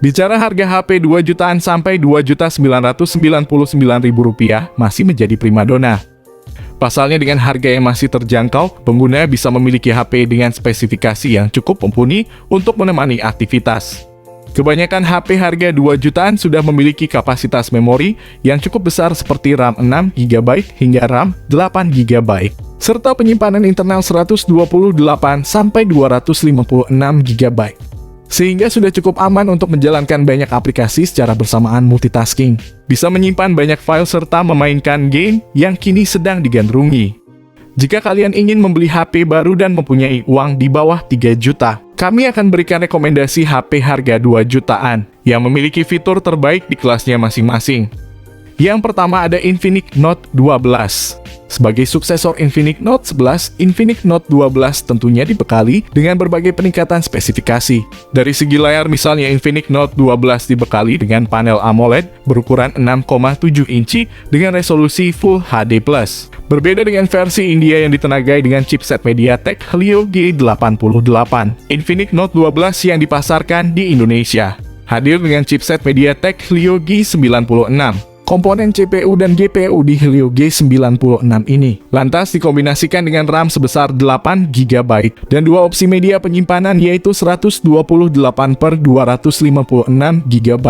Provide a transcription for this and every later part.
Bicara harga HP 2 jutaan sampai 2.999.000 rupiah masih menjadi primadona. Pasalnya dengan harga yang masih terjangkau, pengguna bisa memiliki HP dengan spesifikasi yang cukup mumpuni untuk menemani aktivitas. Kebanyakan HP harga 2 jutaan sudah memiliki kapasitas memori yang cukup besar seperti RAM 6 GB hingga RAM 8 GB, serta penyimpanan internal 128 sampai 256 GB. Sehingga sudah cukup aman untuk menjalankan banyak aplikasi secara bersamaan multitasking. Bisa menyimpan banyak file serta memainkan game yang kini sedang digandrungi. Jika kalian ingin membeli HP baru dan mempunyai uang di bawah 3 juta, kami akan berikan rekomendasi HP harga 2 jutaan yang memiliki fitur terbaik di kelasnya masing-masing. Yang pertama ada Infinix Note 12. Sebagai suksesor Infinix Note 11, Infinix Note 12 tentunya dibekali dengan berbagai peningkatan spesifikasi. Dari segi layar misalnya Infinix Note 12 dibekali dengan panel AMOLED berukuran 6,7 inci dengan resolusi Full HD+. Berbeda dengan versi India yang ditenagai dengan chipset MediaTek Helio G88, Infinix Note 12 yang dipasarkan di Indonesia hadir dengan chipset MediaTek Helio G96. Komponen CPU dan GPU di Helio G96 ini lantas dikombinasikan dengan RAM sebesar 8 GB dan dua opsi media penyimpanan yaitu 128/256 GB.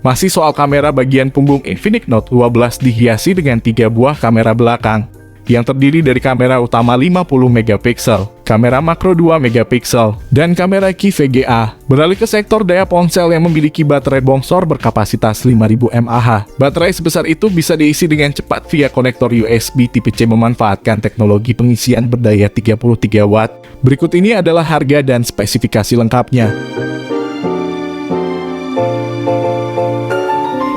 Masih soal kamera, bagian punggung Infinix Note 12 dihiasi dengan 3 buah kamera belakang yang terdiri dari kamera utama 50 MP, kamera makro 2 MP, dan kamera key VGA. Beralih ke sektor daya ponsel yang memiliki baterai bongsor berkapasitas 5000 mAh. Baterai sebesar itu bisa diisi dengan cepat via konektor USB tipe C memanfaatkan teknologi pengisian berdaya 33 Watt. Berikut ini adalah harga dan spesifikasi lengkapnya.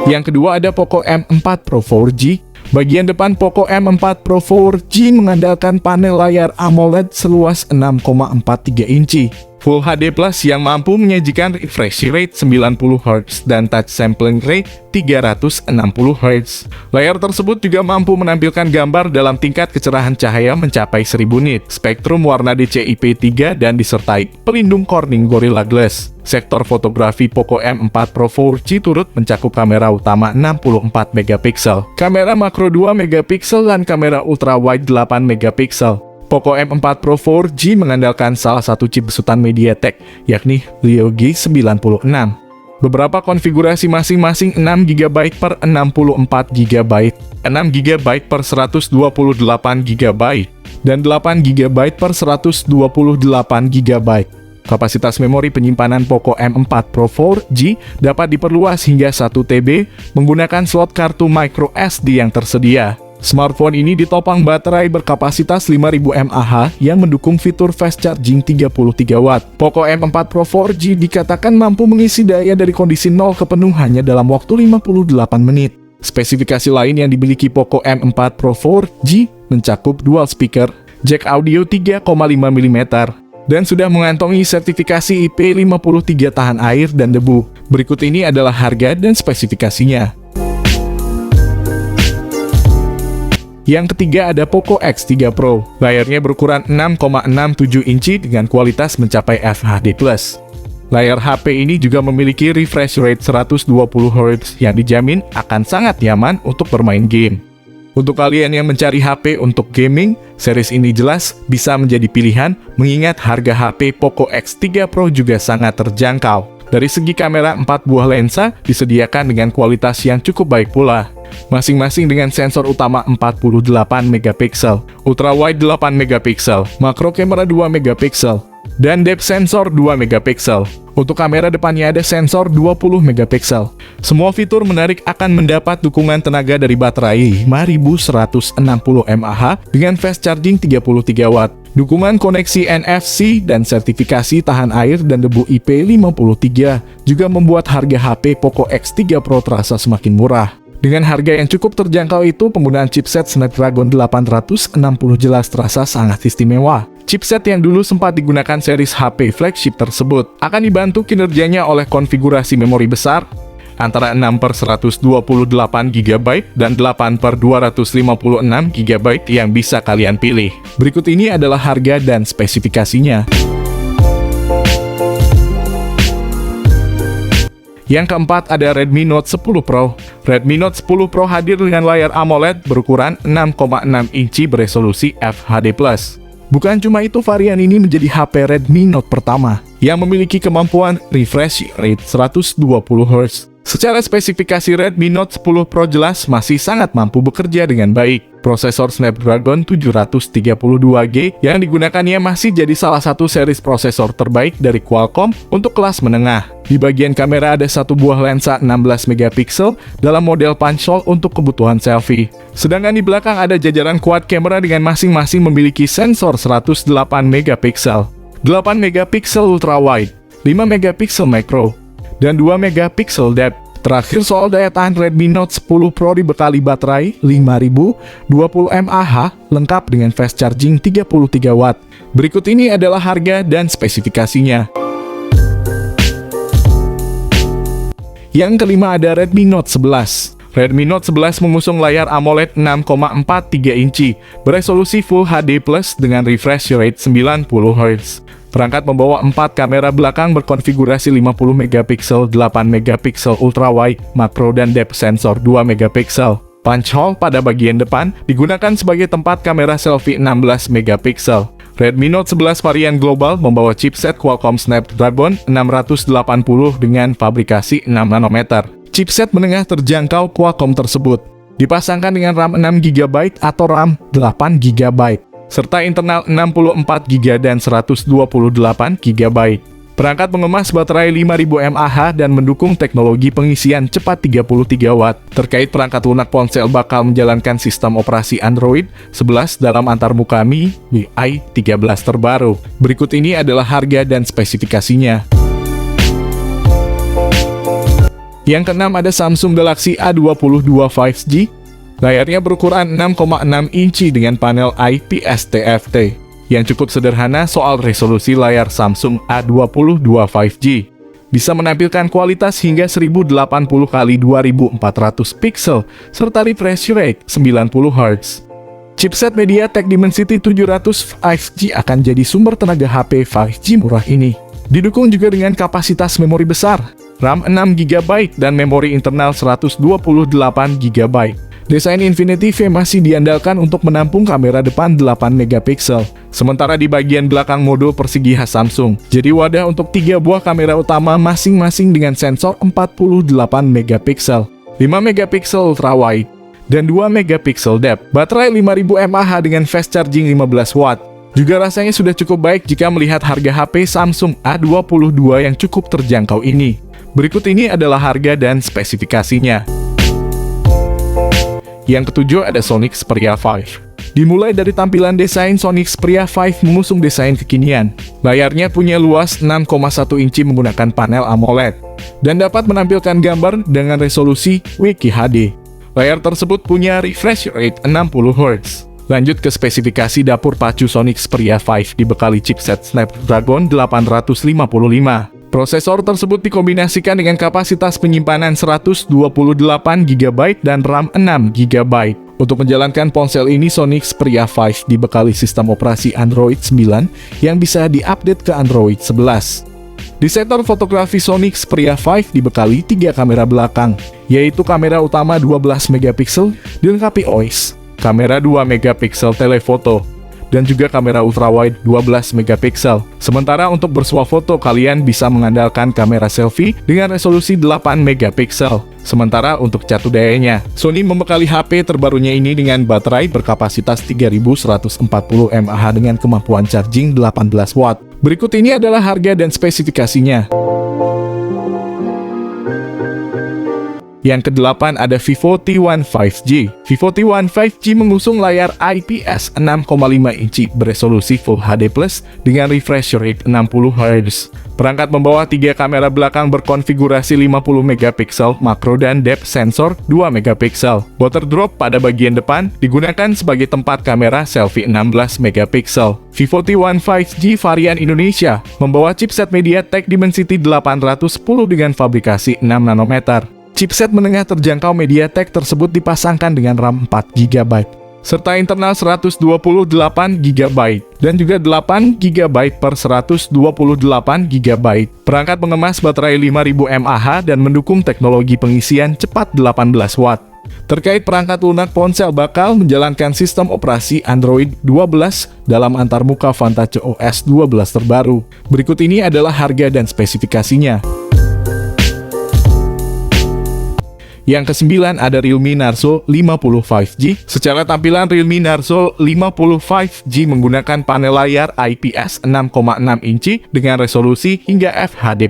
Yang kedua ada Poco M4 Pro 4G. Bagian depan Poco M4 Pro 4G mengandalkan panel layar AMOLED seluas 6,43 inci, Full HD Plus yang mampu menyajikan refresh rate 90Hz dan touch sampling rate 360 Hz. Layar tersebut juga mampu menampilkan gambar dalam tingkat kecerahan cahaya mencapai 1000 nit, spektrum warna DCI-P3 dan disertai pelindung Corning Gorilla Glass. Sektor fotografi Poco M4 Pro 4G turut mencakup kamera utama 64 MP, kamera makro 2 MP dan kamera ultrawide 8 MP. Poco M4 Pro 4G mengandalkan salah satu chip besutan MediaTek, yakni Helio G96. Beberapa konfigurasi masing-masing 6 GB per 64 GB, 6 GB per 128 GB, dan 8 GB per 128 GB. Kapasitas memori penyimpanan Poco M4 Pro 4G dapat diperluas hingga 1 TB menggunakan slot kartu microSD yang tersedia. Smartphone ini ditopang baterai berkapasitas 5000 mAh yang mendukung fitur fast charging 33 Watt. Poco M4 Pro 4G dikatakan mampu mengisi daya dari kondisi 0 ke penuh hanya dalam waktu 58 menit. Spesifikasi lain yang dimiliki Poco M4 Pro 4G mencakup dual speaker, jack audio 3,5 mm, dan sudah mengantongi sertifikasi IP53 tahan air dan debu. Berikut ini adalah harga dan spesifikasinya. Yang ketiga ada Poco X3 Pro. Layarnya berukuran 6,67 inci dengan kualitas mencapai FHD+. Layar HP ini juga memiliki refresh rate 120Hz yang dijamin akan sangat nyaman untuk bermain game. Untuk kalian yang mencari HP untuk gaming, series ini jelas bisa menjadi pilihan mengingat harga HP Poco X3 Pro juga sangat terjangkau. Dari segi kamera, 4 buah lensa disediakan dengan kualitas yang cukup baik pula. Masing-masing dengan sensor utama 48 MP, ultrawide 8 MP, makro kamera 2 MP, dan depth sensor 2 MP. Untuk kamera depannya ada sensor 20 MP. Semua fitur menarik akan mendapat dukungan tenaga dari baterai 5160 mAh dengan fast charging 33 Watt. Dukungan koneksi NFC dan sertifikasi tahan air dan debu IP53 juga membuat harga HP Poco X3 Pro terasa semakin murah. Dengan harga yang cukup terjangkau itu, penggunaan chipset Snapdragon 860 jelas terasa sangat istimewa. Chipset yang dulu sempat digunakan series HP flagship tersebut akan dibantu kinerjanya oleh konfigurasi memori besar antara 6/128 GB dan 8/256 GB yang bisa kalian pilih. Berikut ini adalah harga dan spesifikasinya. Yang keempat ada Redmi Note 10 Pro. Redmi Note 10 Pro hadir dengan layar AMOLED berukuran 6,6 inci beresolusi FHD+. Bukan cuma itu, varian ini menjadi HP Redmi Note pertama yang memiliki kemampuan refresh rate 120Hz. Secara spesifikasi, Redmi Note 10 Pro jelas masih sangat mampu bekerja dengan baik. Prosesor Snapdragon 732G yang digunakannya masih jadi salah satu series prosesor terbaik dari Qualcomm untuk kelas menengah. Di bagian kamera ada satu buah lensa 16 megapiksel dalam model punch hole untuk kebutuhan selfie. Sedangkan di belakang ada jajaran quad kamera dengan masing-masing memiliki sensor 108 megapiksel, 8 megapiksel ultra wide, 5 megapiksel macro, dan 2 megapiksel depth. Terakhir soal daya tahan, Redmi Note 10 Pro dibekali baterai 5020 mAh lengkap dengan fast charging 33 watt. Berikut ini adalah harga dan spesifikasinya. Yang kelima ada Redmi Note 11. Redmi Note 11 mengusung layar AMOLED 6,43 inci beresolusi Full HD Plus dengan refresh rate 90Hz. Perangkat membawa 4 kamera belakang berkonfigurasi 50 megapiksel, 8 megapiksel ultra wide, makro dan depth sensor 2 megapiksel. Punch hole pada bagian depan digunakan sebagai tempat kamera selfie 16 megapiksel. Redmi Note 11 varian global membawa chipset Qualcomm Snapdragon 680 dengan fabrikasi 6 nanometer. Chipset menengah terjangkau Qualcomm tersebut dipasangkan dengan RAM 6GB atau RAM 8GB. Serta internal 64GB dan 128GB. Perangkat mengemas baterai 5000 mAh dan mendukung teknologi pengisian cepat 33 watt. Terkait perangkat lunak, ponsel bakal menjalankan sistem operasi Android 11 dalam antarmuka MIUI 13 terbaru. Berikut ini adalah harga dan spesifikasinya. Yang keenam ada Samsung Galaxy A22 5G. Layarnya berukuran 6,6 inci dengan panel IPS TFT yang cukup sederhana. Soal resolusi, layar Samsung A22 5G bisa menampilkan kualitas hingga 1080x2400 pixel serta refresh rate 90Hz. Chipset MediaTek Dimensity 700 5G akan jadi sumber tenaga HP 5G murah ini. Didukung juga dengan kapasitas memori besar, RAM 6GB dan memori internal 128GB. Desain Infinity V masih diandalkan untuk menampung kamera depan 8 megapiksel. Sementara di bagian belakang modul persegi khas Samsung, jadi wadah untuk 3 buah kamera utama masing-masing dengan sensor 48 megapiksel, 5 megapiksel ultra wide, dan 2 megapiksel depth. Baterai 5000 mAh dengan fast charging 15 watt. Juga rasanya sudah cukup baik jika melihat harga HP Samsung A22 yang cukup terjangkau ini. Berikut ini adalah harga dan spesifikasinya. Yang ketujuh ada Sony Xperia 5. Dimulai dari tampilan desain, Sony Xperia 5 mengusung desain kekinian. Layarnya punya luas 6,1 inci menggunakan panel AMOLED dan dapat menampilkan gambar dengan resolusi QHD. Layar tersebut punya refresh rate 60Hz. Lanjut ke spesifikasi dapur pacu, Sony Xperia 5 dibekali chipset Snapdragon 855. Prosesor tersebut dikombinasikan dengan kapasitas penyimpanan 128GB dan RAM 6GB. Untuk menjalankan ponsel ini, Sony Xperia 5 dibekali sistem operasi Android 9 yang bisa diupdate ke Android 11. Di sektor fotografi, Sony Xperia 5 dibekali 3 kamera belakang, yaitu kamera utama 12 megapiksel dilengkapi OIS, kamera 2 megapiksel telefoto, dan juga kamera ultrawide 12 megapiksel. Sementara untuk bersuah foto, kalian bisa mengandalkan kamera selfie dengan resolusi 8 megapiksel. Sementara untuk catu dayanya, Sony membekali HP terbarunya ini dengan baterai berkapasitas 3140 mAh dengan kemampuan charging 18 watt. Berikut ini adalah harga dan spesifikasinya. Yang kedelapan ada Vivo T1 5G. Vivo T1 5G mengusung layar IPS 6,5 inci beresolusi Full HD Plus dengan refresh rate 60Hz. Perangkat membawa 3 kamera belakang berkonfigurasi 50 megapiksel, makro dan depth sensor 2 megapiksel. Water drop pada bagian depan digunakan sebagai tempat kamera selfie 16 megapiksel. Vivo T1 5G varian Indonesia membawa chipset MediaTek Dimensity 810 dengan fabrikasi 6 nanometer. Chipset menengah terjangkau MediaTek tersebut dipasangkan dengan RAM 4GB. serta internal 128 GB dan juga 8 GB per 128 GB. Perangkat mengemas baterai 5000 mAh dan mendukung teknologi pengisian cepat 18 watt. Terkait perangkat lunak, ponsel bakal menjalankan sistem operasi Android 12 dalam antarmuka Vantage OS 12 terbaru. Berikut ini adalah harga dan spesifikasinya. Yang ke-9 ada Realme Narzo 50 5G. Secara tampilan Realme Narzo 50 5G menggunakan panel layar IPS 6,6 inci dengan resolusi hingga FHD+.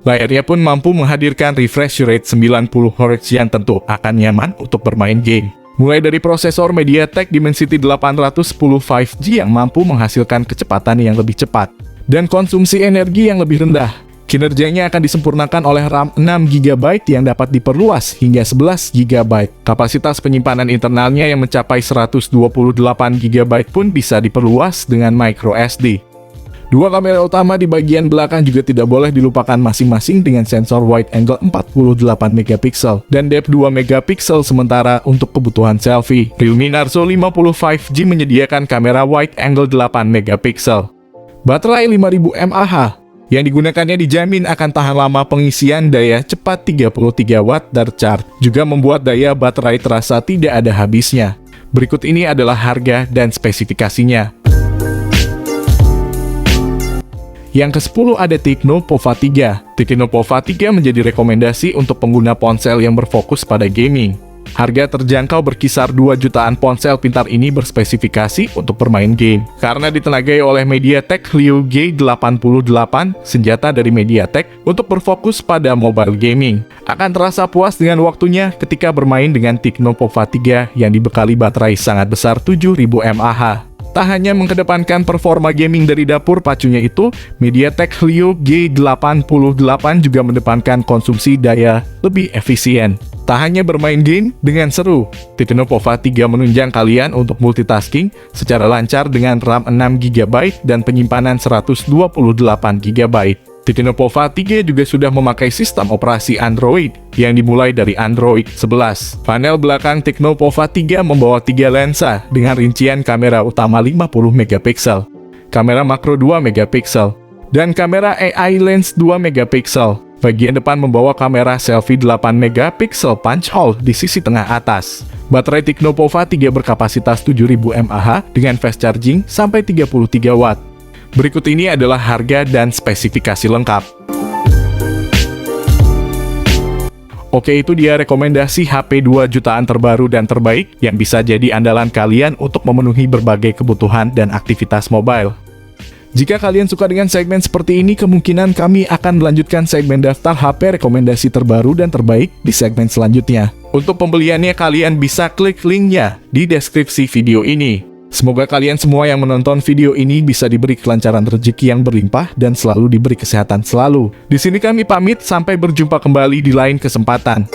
Layarnya pun mampu menghadirkan refresh rate 90Hz yang tentu akan nyaman untuk bermain game. Mulai dari prosesor MediaTek Dimensity 810 5G yang mampu menghasilkan kecepatan yang lebih cepat dan konsumsi energi yang lebih rendah. Kinerjanya akan disempurnakan oleh RAM 6GB yang dapat diperluas hingga 11GB. Kapasitas penyimpanan internalnya yang mencapai 128GB pun bisa diperluas dengan microSD. Dua kamera utama di bagian belakang juga tidak boleh dilupakan masing-masing dengan sensor wide angle 48MP dan depth 2MP sementara untuk kebutuhan selfie. Realme Narzo 50 5G menyediakan kamera wide angle 8MP. Baterai 5000 mAh yang digunakannya dijamin akan tahan lama pengisian daya cepat 33 watt dari charge, juga membuat daya baterai terasa tidak ada habisnya. Berikut ini adalah harga dan spesifikasinya. Yang ke-10 ada Tecno Pova 3. Tecno Pova 3 menjadi rekomendasi untuk pengguna ponsel yang berfokus pada gaming. Harga terjangkau berkisar 2 jutaan. Ponsel pintar ini berspesifikasi untuk bermain game karena ditenagai oleh MediaTek Helio G88, senjata dari MediaTek untuk berfokus pada mobile gaming. Akan terasa puas dengan waktunya ketika bermain dengan Tecno Pova 3 yang dibekali baterai sangat besar 7000 mAh. Tak hanya mengedepankan performa gaming dari dapur pacunya itu, MediaTek Helio G88 juga mengedepankan konsumsi daya lebih efisien. Tak hanya bermain game dengan seru, Tecno Pova 3 menunjang kalian untuk multitasking secara lancar dengan RAM 6GB dan penyimpanan 128GB. Tecno Pova 3 juga sudah memakai sistem operasi Android yang dimulai dari Android 11. Panel belakang Tecno Pova 3 membawa 3 lensa dengan rincian kamera utama 50MP, kamera makro 2MP, dan kamera AI lens 2MP. Bagian depan membawa kamera selfie 8MP punch hole di sisi tengah atas. Baterai Tecno Pova 3 berkapasitas 7000 mAh dengan fast charging sampai 33 watt. Berikut ini adalah harga dan spesifikasi lengkap. Oke, itu dia rekomendasi HP 2 jutaan terbaru dan terbaik yang bisa jadi andalan kalian untuk memenuhi berbagai kebutuhan dan aktivitas mobile. Jika kalian suka dengan segmen seperti ini, kemungkinan kami akan melanjutkan segmen daftar HP rekomendasi terbaru dan terbaik di segmen selanjutnya. Untuk pembeliannya, kalian bisa klik linknya di deskripsi video ini. Semoga kalian semua yang menonton video ini bisa diberi kelancaran rezeki yang berlimpah dan selalu diberi kesehatan selalu. Di sini kami pamit, sampai berjumpa kembali di lain kesempatan.